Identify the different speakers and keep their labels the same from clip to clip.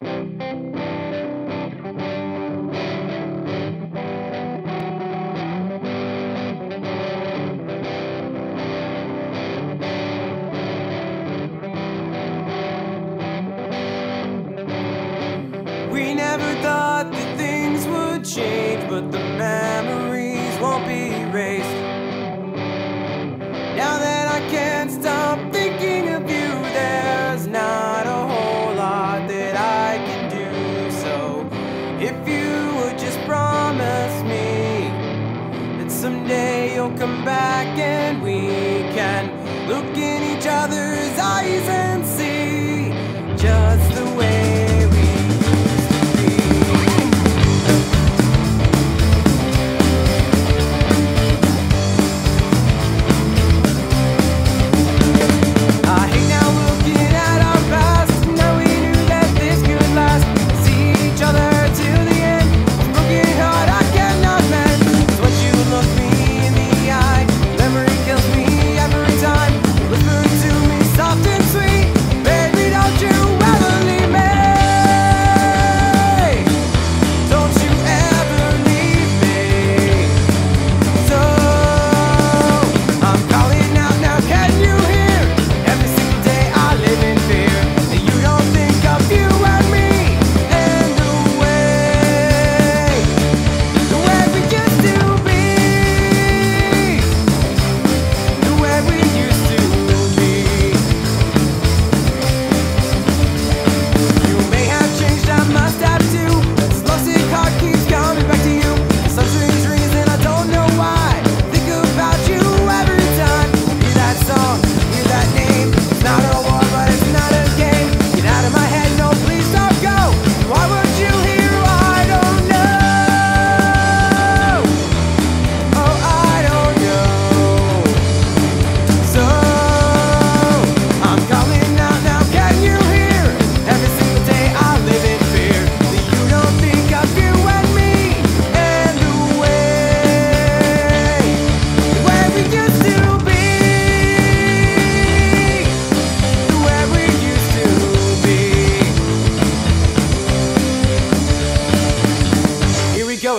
Speaker 1: We never thought that things would change, but the memories won't be erased. Now that I can't stop thinking of you, there's not a whole lot that I can do. So if you would just promise me that someday you'll come back and we can look in each other's eyes and see just the way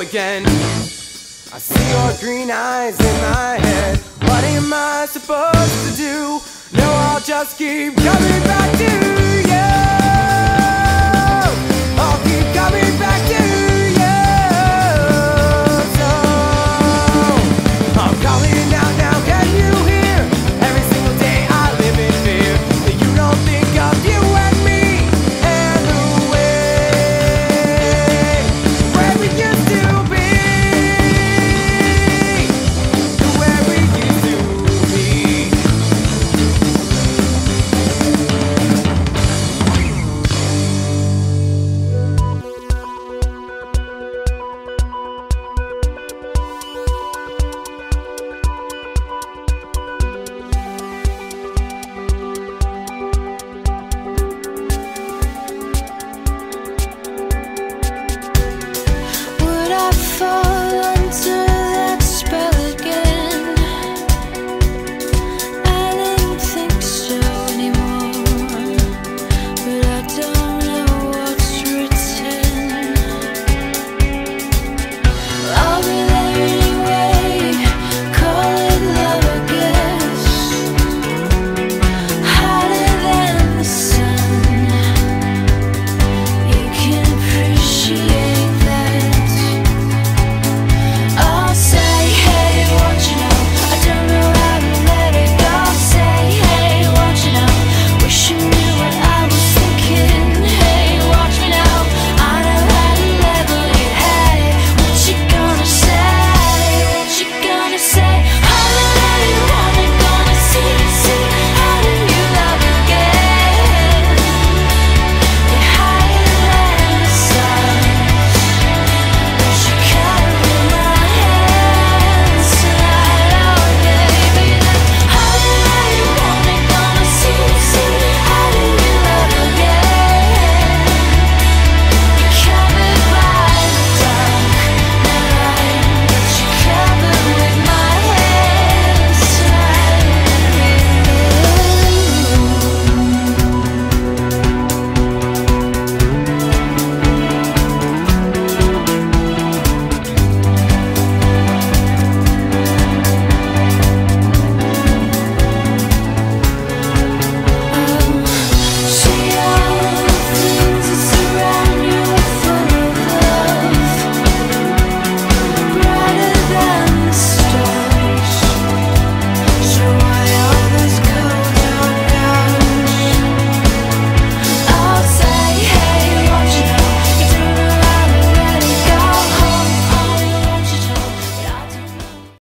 Speaker 1: again. I see your green eyes in my head. What am I supposed to do? No, I'll just keep coming back to you. I'll keep coming back to you. So I'm calling out now, can you hear? Every single day I live in fear that you don't think of you and me and the way where we used to be.
Speaker 2: Would I fall?